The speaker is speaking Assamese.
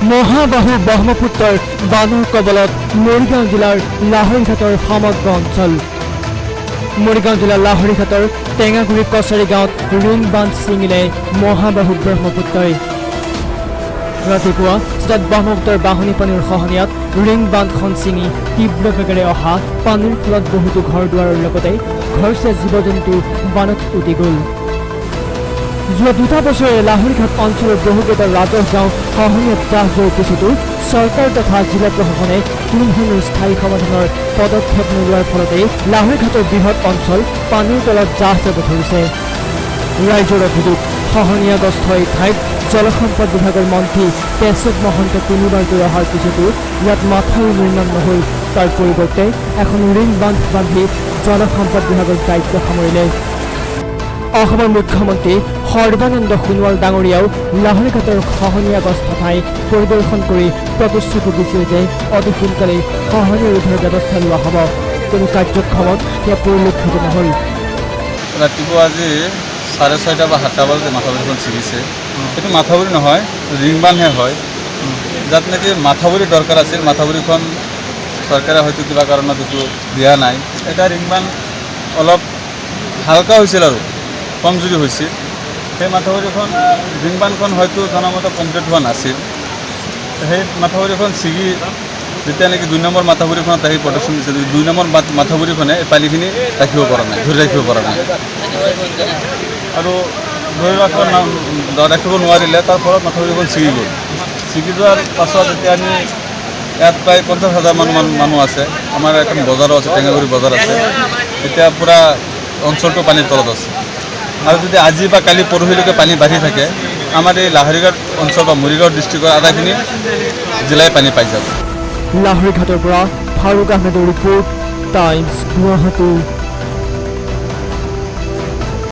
মহাবাহু ব্ৰহ্মপুত্ৰৰ বানৰ কবলত মৰিগাঁও জিলাৰ লাহৰীঘাটৰ সমগ্ৰ অঞ্চল। মৰিগাঁও জিলাৰ লাহৰীঘাটৰ টেঙাগুৰি কছাৰী গাঁৱত ৰিং বান্ধ ছিঙিলে মহাবাহু ব্ৰহ্মপুত্ৰই। ৰাতিপুৱা যেতিয়া ব্ৰহ্মপুত্ৰৰ বাঢ়নী পানীৰ খহনীয়াত ৰিং বান্ধখন ছিঙি তীব্ৰ বেগেৰে অহা পানীৰ ফলত বহুতো ঘৰ দুৱাৰৰ লগতে ঘৰচীয়া জীৱ জন্তু বানত উটি গ'ল। যোৱা 2 বছৰে লাহৰীঘাট অঞ্চলৰ বহুকেইটা ৰাজহ গাঁও খহনীয়াত ত্ৰাস যোৱাৰ পিছতো চৰকাৰ তথা জিলা প্ৰশাসনে কোনো ধৰণৰ স্থায়ী সমাধানৰ পদক্ষেপ নোলোৱাৰ ফলতে লাহৰীঘাটৰ বৃহৎ অঞ্চল পানীৰ তলত জাহ যাব ধৰিছে। ৰাইজৰ অভিযোগ, খহনীয়াগ্ৰস্ত এই ঠাইত জলসম্পদ বিভাগৰ মন্ত্ৰী কেশৱ মহন্ত তিনিবাৰকৈ অহাৰ পিছতো ইয়াত মাথাউৰি নিৰ্মাণ নহল। তাৰ পৰিৱৰ্তে এখন ৰিং বান্ধ বান্ধি জলসম্পদ বিভাগৰ দায়িত্ব সামৰিলে। অসমৰ মুখ্যমন্ত্ৰী সৰ্বানন্দ সোণোৱাল ডাঙৰীয়াও লাহৰীঘাটৰ খহনীয়াগ্ৰস্ত ঠাই পৰিদৰ্শন কৰি প্ৰতিশ্ৰুতি দিছিল যে অতি সোনকালে খহনীয়া ৰোধৰ ব্যৱস্থা লোৱা হ'ব। কোনো কাৰ্যক্ষমত সেয়া পৰিলক্ষিত নহ'ল। ৰাতিপুৱা আজি 6:30 বা 7টা বজাত মাথাউৰিখন ছিগিছে। সেইটো মাথাউৰি নহয়, ৰিং বান্ধহে হয়। যাত নেকি মাথাউৰি দৰকাৰ আছিল, মাথাউৰিখন চৰকাৰে হয়তো কিবা কাৰণত এইটো দিয়া নাই। এটা ৰিং বান্ধ অলপ হালকা হৈছিল আৰু কমজুৰি হৈছিল। সেই মাথাউৰিখন ৰিং বান্ধখন হয়তো জনামতে কমপ্লিট হোৱা নাছিল। সেই মাথাউৰিখন ছিগি যেতিয়া নেকি 2 নম্বৰ মাথাউৰিখনত আহি প্ৰদৰ্শন দিছিল, 2 নম্বৰ মাথাউৰিখনে এই পানীখিনি ৰাখিব পৰা নাই, ধৰি ৰাখিব পৰা নাই আৰু ধৰি ৰাখিব নোৱাৰিলে। তাৰ ফলত মাথাউৰিখন ছিগি গ'ল। ছিগি যোৱাৰ পাছত এতিয়া আমি ইয়াত প্ৰায় 50,000 মানুহ আছে। আমাৰ এখন বজাৰো আছে, টেঙাগুৰি বজাৰ আছে। এতিয়া পূৰা অঞ্চলটো পানীৰ তলত আছে আৰু যদি আজি বা কালি পৰহিলৈকে পানী বাঢ়ি থাকে, আমাৰ এই লাহৰীঘাট অঞ্চল বা মৰিগাঁও ডিষ্ট্ৰিক্টৰ আধাখিনি জিলাই পানী পাই যাব। লাহৰীঘাটৰ পৰা ফাৰুক আহমেদৰ ৰিপৰ্ট, টাইমছ গুৱাহাটী।